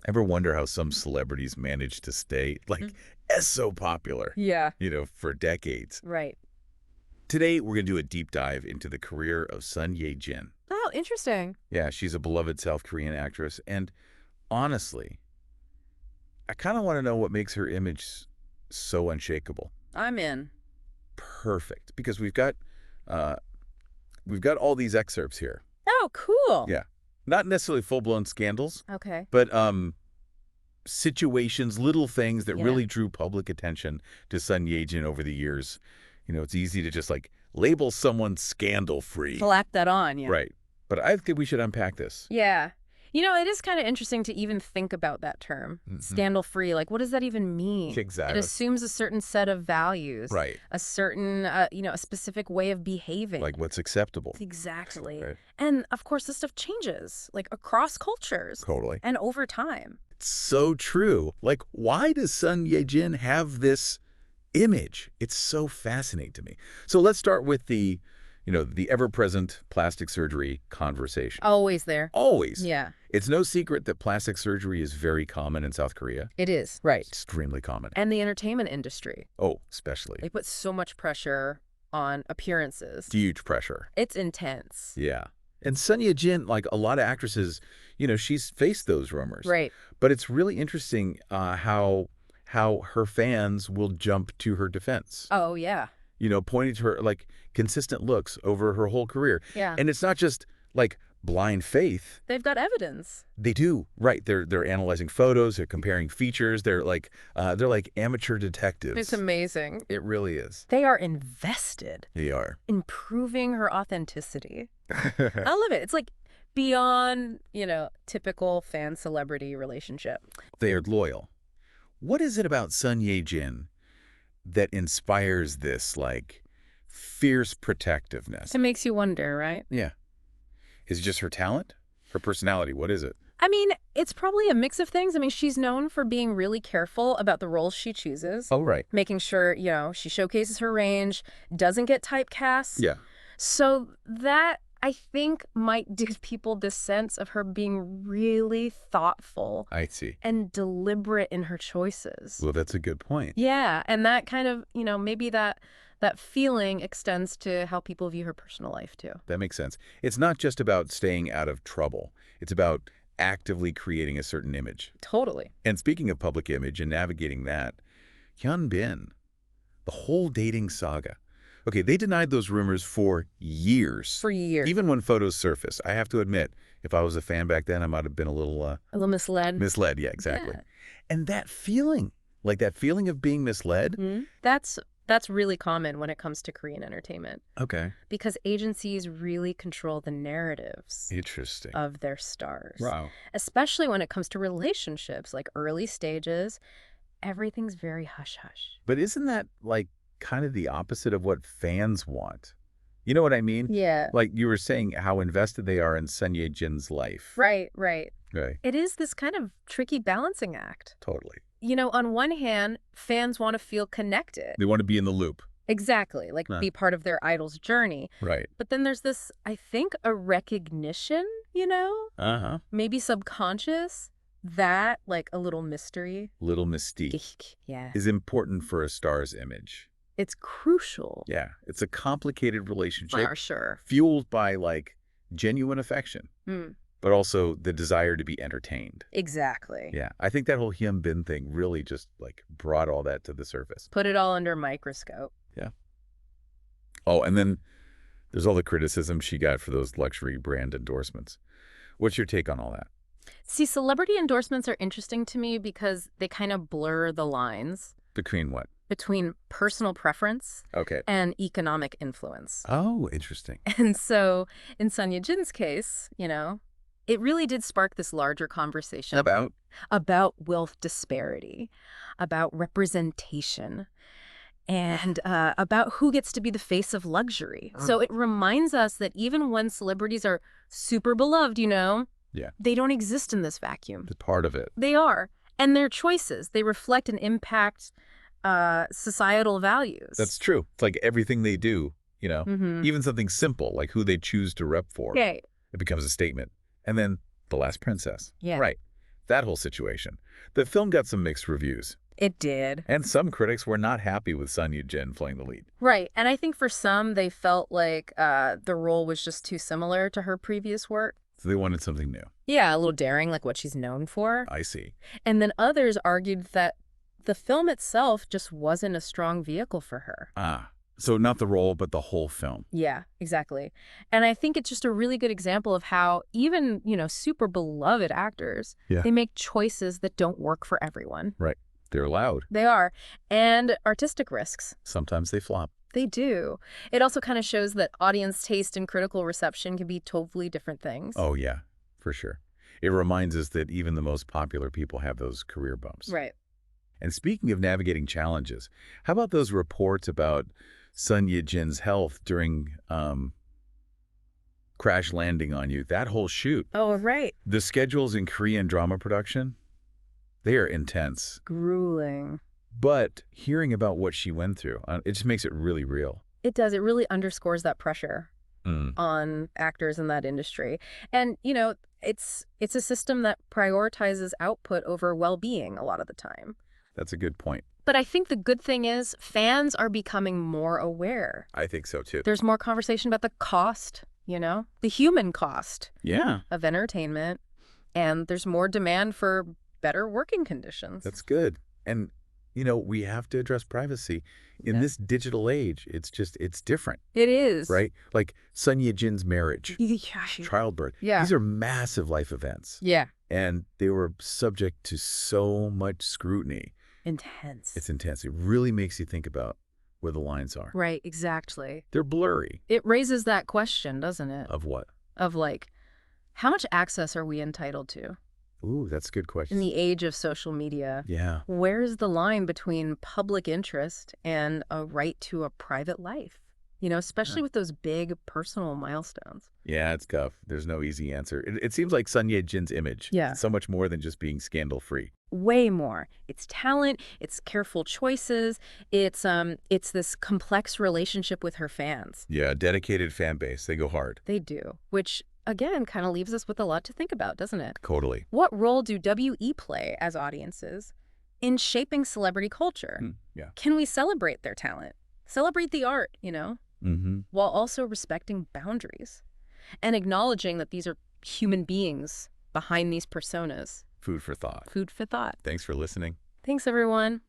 Ever wonder how some celebrities manage to stay, like, as so popular, Yeah, for decades? right. Today, we're going to do a deep dive into the career of Ye Jin. Oh, interesting. Yeah, she's a beloved South Korean actress, and honestly, I kind of want to know what makes her image so unshakable. I'm in. Perfect, because uh, we've got all these excerpts here. Oh, cool. Yeah, not necessarily full-blown scandals, Okay. but situations, little things that Yeah. really drew public attention to Sun Ye-jin over the years. It's easy to just like label someone scandal-free. Slap that on, yeah. Right. But I think we should unpack this. Yeah. It is kind of interesting to even think about that term, scandal-free. Like, what does that even mean? Exactly. It assumes a certain set of values. Right. A certain, a specific way of behaving. Like what's acceptable. Exactly. Right. And, of course, this stuff changes, like, across cultures. Totally. And over time. It's so true. Like, why does Sun Ye-jin have this image? It's so fascinating to me. So let's start with the ever-present plastic surgery conversation. Always there. Always. Yeah. It's no secret that plastic surgery is very common in South Korea. It is. Right. Extremely common. And the entertainment industry. Oh, especially. They put so much pressure on appearances. Huge pressure. It's intense. Yeah. And Sun Ye-jin, like a lot of actresses, she's faced those rumors. Right. But it's really interesting how her fans will jump to her defense. Oh, yeah. Pointing to her, like, consistent looks over her whole career. Yeah. And it's not just, like, blind faith. They've got evidence. They do. Right. They're analyzing photos. They're comparing features. They're like amateur detectives. It's amazing. It really is. They are invested They are. in proving her authenticity. I love it. It's like beyond, typical fan-celebrity relationship. They are loyal. What is it about Sun Ye-jin that inspires this, like, fierce protectiveness? It makes you wonder, right? Yeah. Is it just her talent? Her personality? What is it? I mean, it's probably a mix of things. I mean, she's known for being really careful about the roles she chooses. Oh, right. Making sure, she showcases her range, doesn't get typecast. Yeah. So that, I think, might give people this sense of her being really thoughtful. I see. And deliberate in her choices. Well, that's a good point. Yeah, and that kind of, maybe that feeling extends to how people view her personal life, too. That makes sense. It's not just about staying out of trouble. It's about actively creating a certain image. Totally. And speaking of public image and navigating that, Hyun Bin, the whole dating saga. Okay, they denied those rumors for years. For years. Even when photos surfaced. I have to admit, if I was a fan back then, I might have been a little misled. misled. Yeah, exactly. Yeah. And that feeling of being misled. That's really common when it comes to Korean entertainment. Okay. Because agencies really control the narratives Interesting. of their stars. Wow. Especially when it comes to relationships, like early stages, everything's very hush-hush. But isn't that, like, kind of the opposite of what fans want? You know what I mean? Yeah. Like you were saying, how invested they are in Sun Ye-jin's life. Right, right. Right. It is this kind of tricky balancing act. Totally. On one hand, fans want to feel connected. They want to be in the loop. Exactly, like Huh. be part of their idol's journey. Right. But then there's this, I think, a recognition, Uh-huh. maybe subconscious, that, like, a little mystery. Little mystique Yeah. is important for a star's image. It's crucial. Yeah. It's a complicated relationship For sure. fueled by, like, genuine affection, Hmm. but also the desire to be entertained. Exactly. Yeah. I think that whole Hyun Bin thing really just, like, brought all that to the surface. Put it all under a microscope. Yeah. Oh, and then there's all the criticism she got for those luxury brand endorsements. What's your take on all that? See, celebrity endorsements are interesting to me because they kind of blur the lines Between what? between personal preference Okay. and economic influence. Oh, interesting. And so in Sun Ye-jin's case, it really did spark this larger conversation about wealth disparity, about representation, and about who gets to be the face of luxury. So it reminds us that even when celebrities are super beloved, Yeah. they don't exist in this vacuum. It's part of it. They are. And their choices, they reflect and impact societal values. That's true. It's like everything they do, even something simple like who they choose to rep for, Okay. it becomes a statement. And then The Last Princess. Yeah. Right. that whole situation. The film got some mixed reviews. It did. And some critics were not happy with Sun Ye Jin playing the lead. Right. And I think for some, they felt like the role was just too similar to her previous work. So they wanted something new. Yeah, a little daring, like what she's known for. I see. And then others argued that the film itself just wasn't a strong vehicle for her. Ah, so not the role, but the whole film. Yeah, exactly. And I think it's just a really good example of how even, super beloved actors, they make choices that don't work for everyone. Right. They're allowed. They are. And artistic risks. Sometimes they flop. They do. It also kind of shows that audience taste and critical reception can be totally different things. Oh, yeah, for sure. It reminds us that even the most popular people have those career bumps. Right. And speaking of navigating challenges, how about those reports about Sun Ye Jin's health during Crash Landing on You? That whole shoot. Oh, right. The schedules in Korean drama production, they are intense. Grueling. But hearing about what she went through, it just makes it really real. It does. It really underscores that pressure on actors in that industry. And, it's a system that prioritizes output over well-being a lot of the time. That's a good point. But I think the good thing is fans are becoming more aware. I think so, too. There's more conversation about the cost, the human cost of entertainment. And there's more demand for better working conditions. That's good. And we have to address privacy. In this digital age, it's different. It is. Right? Like Sun Ye Jin's marriage, childbirth. Yeah. These are massive life events. Yeah. And they were subject to so much scrutiny. Intense. It's intense. It really makes you think about where the lines are. Right, exactly. They're blurry. It raises that question, doesn't it? Of what? Of how much access are we entitled to? Ooh, that's a good question. In the age of social media, yeah. Where's the line between public interest and a right to a private life? Especially with those big personal milestones. Yeah, it's tough. There's no easy answer. It seems like Sun Ye Jin's image. Yeah. So much more than just being scandal-free. Way more. It's talent, it's careful choices, it's this complex relationship with her fans. Yeah, dedicated fan base. They go hard. They do, which again, kind of leaves us with a lot to think about, doesn't it? Totally. What role do WE play as audiences in shaping celebrity culture? Yeah. Can we celebrate their talent? Celebrate the art, while also respecting boundaries and acknowledging that these are human beings behind these personas. Food for thought. Food for thought. Thanks for listening. Thanks, everyone.